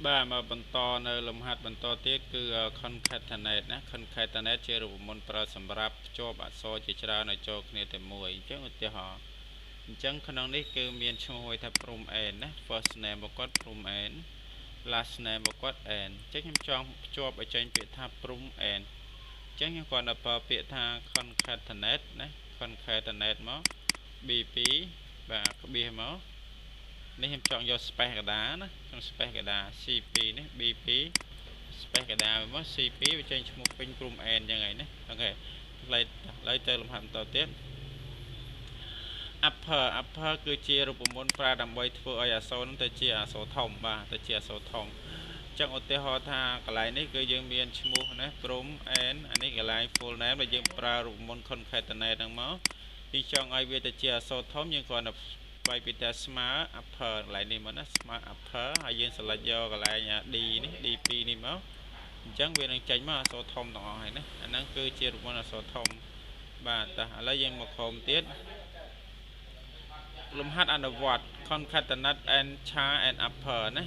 បាទមកបន្តនៅលំហាត់បន្តទៀតគឺ concatenate ណា concatenate ជារូបមន្តប្រើសម្រាប់ភ្ជាប់អក្សរជាច្រើនឲ្យចូលគ្នាតែមួយអញ្ចឹងឧទាហរណ៍អញ្ចឹងក្នុងនេះគឺមានឈ្មោះមួយថា Prum N ណា first name របស់គាត់ Prum N last name របស់គាត់ N អញ្ចឹងខ្ញុំចង់ភ្ជាប់ឲ្យចេញពាក្យថា Prum N អញ្ចឹងខ្ញុំគាត់ទៅប្រើពាក្យថា concatenate ណា concatenate មក B2 បាទក្បៀសមកនេះខ្ញុំចង់យក space កដាណាក្នុង space កដា C2 នេះ B2 space កដាមក C2 វាចេញឈ្មោះពេញ Prum N អញ្ចឹងហើយណាអូខេឡើយទៅលំហាត់បន្តទៀត upper គឺជារូបមន្តប្រើដើម្បីធ្វើឲ្យអក្សរនឹងទៅជាអក្សរធំបាទទៅជាអក្សរធំអញ្ចឹងឧទាហរណ៍ថាកន្លែងនេះគឺយើងមានឈ្មោះណា Prum N អានេះកន្លែង full name ដែលយើងប្រើរូបមន្ត concatenate ហ្នឹងមកពីចង់ឲ្យវាទៅជាអក្សរធំយើងគ្រាន់តែវាយពីតែស្មើ upper កន្លែងនេះមកណាស្មើ upper ហើយយើង select យកកន្លែង D នេះ D2 នេះមកអញ្ចឹងវានឹងចេញមកអក្សរធំទាំងអស់ហើយណាអាហ្នឹងគឺជារូបមន្តអក្សរធំបាទតោះឥឡូវយើងមកក្រោមទៀតលំហាត់អនុវត្ត concatenate and char and upper ណា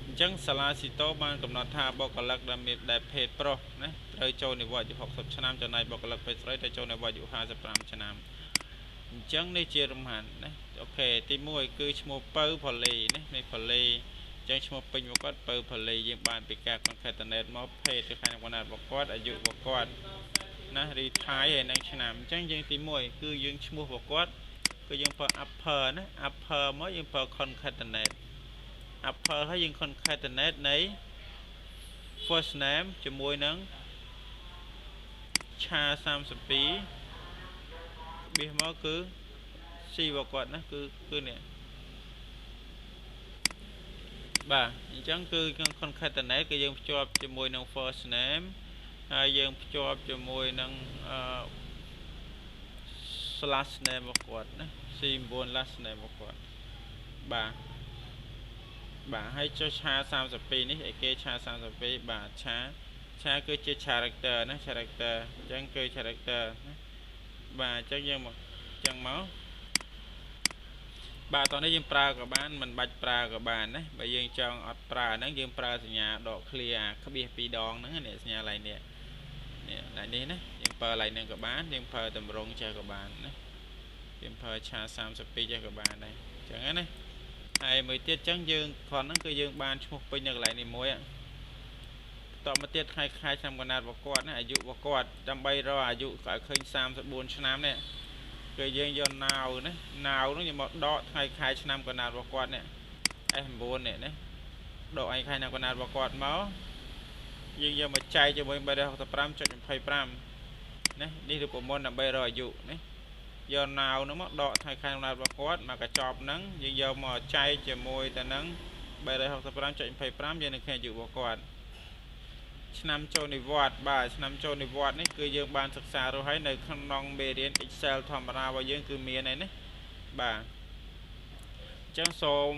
អញ្ចឹងសាលាស៊ីតូបានកំណត់ថាបុគ្គលិកដែលមានដែលភេទប្រុសណាត្រូវចូលនិវត្តន៍អាយុ60ឆ្នាំចំណែកបុគ្គលិកភេទស្រីត្រូវចូលនិវត្តន៍អាយុ55ឆ្នាំអញ្ចឹងនេះជាលំហាត់ណាអូខេទី1គឺឈ្មោះពៅផលីណានេះផលីអញ្ចឹងឈ្មោះពេញរបស់គាត់ពៅផលីយើងបានពីការ concatenate មកភេទទៅខាងបណ្ដារបស់គាត់អាយុរបស់គាត់ណារីថៃហើយនឹងឆ្នាំអញ្ចឹងយើងទី1គឺយើងឈ្មោះរបស់គាត់គឺយើងប្រើ upper ណា upper មកយើងប្រើ concatenate upper ហើយយើង concatenate នៃ first name ជាមួយនឹងឆា32បៀសមកគឺ C របស់គាត់ណាគឺនេះបាទអញ្ចឹងគឺ concatenate គឺយើងភ្ជាប់ជាមួយនឹង first name ហើយយើងភ្ជាប់ជាមួយនឹង last name របស់គាត់ណា C9 last name របស់គាត់បាទហើយចុះឆា32នេះឯគេឆា32បាទឆាគឺជា character ណា character អញ្ចឹងគឺ character ណាបាទអញ្ចឹងយើងមកអញ្ចឹងមកបាទតោះនេះយើងប្រើក៏បានមិនបាច់ប្រើក៏បានណាបើយើងចង់អត់ប្រើហ្នឹងយើងប្រើសញ្ញាដក clear អាក្បៀស2ដងហ្នឹងនេះសញ្ញាឡៃនេះឡៃនេះណាយើងប្រើឡៃហ្នឹងក៏បានយើងប្រើតម្រងចេះក៏បានណាយើងប្រើឆា32ចេះក៏បានដែរអញ្ចឹងណាហើយមួយទៀតអញ្ចឹងយើងគ្រាន់ហ្នឹងគឺយើងបានឈ្មោះពេញនៅកន្លែងនេះមួយតទៅមកទៀតខែឆ្នាំកណាត់របស់គាត់ណាអាយុរបស់គាត់ដើម្បីរកអាយុឲ្យឃើញ34ឆ្នាំនេះគឺយើងយកណាវណានោះយើងមកដកថ្ងៃខែឆ្នាំកណាត់របស់គាត់នេះ S9 នេះណាដកឯខែឆ្នាំកណាត់របស់គាត់មកយើងយកមកចែកជាមួយ 365.25 ណានេះរូបមន្តដើម្បីរកអាយុណាយកណាវនោះមកដកថ្ងៃខែកំណើតរបស់គាត់មកកញ្ចប់ហ្នឹងយើងយកមកចែកជាមួយទៅនឹង 365.25 យើងនឹងឃើញអាយុរបស់គាត់ឆ្នាំចូលនិវត្តន៍បាទឆ្នាំចូលនិវត្តន៍នេះគឺយើងបានសិក្សារួចហើយនៅក្នុងមេរៀន Excel ធម្មតារបស់យើងគឺមានហើយណាបាទអញ្ចឹងសូម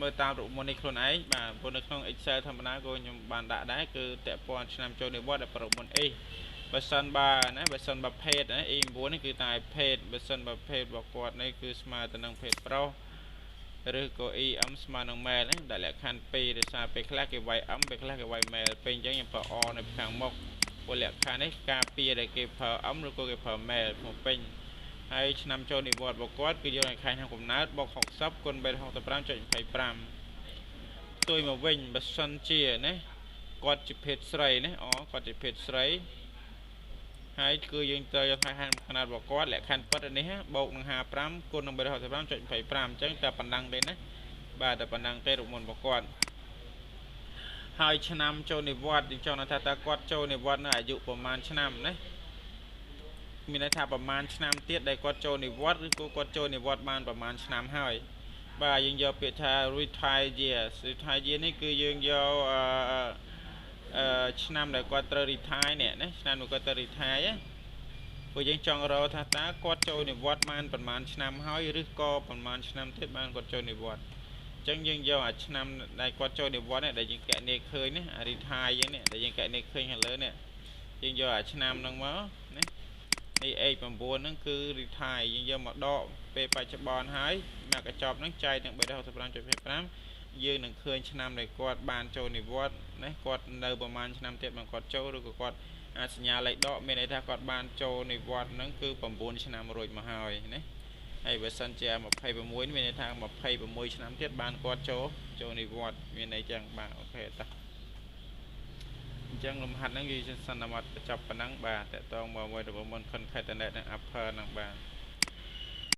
មើលតាមរូបមន្តនេះខ្លួនឯងបាទព្រោះនៅក្នុង Excel ធម្មតាក៏ខ្ញុំបានដាក់ដែរគឺតេព័ន្ធឆ្នាំចូលនិវត្តន៍ដែលរូបមន្ត A បើសិនបើណាបើសិនបើភេទណា A9 នេះគឺតែភេទបើសិនបើភេទរបស់គាត់នេះគឺស្មើទៅនឹងភេទប្រុសឬក៏ EM ស្មើនឹង male ណាដែលលក្ខខណ្ឌ2ដោយសារពេលខ្លះគេវាយ M ពេលខ្លះគេវាយ male ពេលអញ្ចឹងខ្ញុំប្រើ O នៅខាងមុខព្រោះលក្ខខណ្ឌនេះការពារដែលគេប្រើ M ឬក៏គេប្រើ male មកពេញហើយឆ្នាំចូលនិវត្តន៍របស់គាត់គឺយកនៅខែឆ្នាំកំណើតបូក60គុណ 365.25 ផ្ទុយមកវិញបើសិនជាណាគាត់ជាភេទស្រីណាគាត់ជាភេទស្រីហើយគឺយើងត្រូវយកខែខណ្ឌរបស់គាត់លក្ខខណ្ឌពិតនេះបូកនឹង55គុណនឹង 365.25 អញ្ចឹងតែប៉ុណ្ណឹងទេណាបាទតែប៉ុណ្ណឹងទេរូបមន្តរបស់គាត់ហើយឆ្នាំចូលនិវត្តន៍យើងចង់ថាតើគាត់ចូលនិវត្តន៍នៅអាយុប្រមាណឆ្នាំណាមានន័យថាប្រមាណឆ្នាំទៀតដែលគាត់ចូលនិវត្តន៍ឬក៏គាត់ចូលនិវត្តន៍បានប្រមាណឆ្នាំហើយបាទយើងយកពាក្យថា retire years នេះគឺយើងយកឆ្នាំដែលគាត់ត្រូវ retire នេះណាឆ្នាំដែលគាត់ត្រូវ retire ព្រោះយើងចង់រកថាតើគាត់ចូលនិវត្តន៍បានប្រហែលឆ្នាំហើយឬក៏ប្រហែលឆ្នាំទៀតបានគាត់ចូលនិវត្តន៍អញ្ចឹងយើងយកអាឆ្នាំដែលគាត់ចូលនិវត្តន៍នេះដែលយើងកណនីឃើញនេះអា retire យើងនេះដែលយើងកណនីឃើញខាងលើនេះយើងយកអាឆ្នាំហ្នឹងមកណានេះ H9 ហ្នឹងគឺ retire យើងយកមកដកពេលបច្ចុប្បន្នហើយមកកញ្ចប់ហ្នឹងចែកទាំង 365.25 យើងនឹងឃើញឆ្នាំដែលគាត់បានចូលនិវត្តន៍ណាគាត់នៅប្រហែលឆ្នាំទៀតបានគាត់ចូលឬក៏គាត់អាចសញ្ញាលេខដកមានន័យថាគាត់បានចូលនិវត្តន៍ហ្នឹងគឺ9ឆ្នាំរួចមកហើយណាហើយបើសិនជា26មានន័យថា26ឆ្នាំទៀតបានគាត់ចូលនិវត្តន៍មានន័យចឹងបាទអូខេតោះអញ្ចឹងលំហាត់ហ្នឹងគឺសន្មតបញ្ចប់ប៉ុណ្ណឹងបាទតកតងមកមួយរបស់មុន concatenate និង upper ហ្នឹងបាទ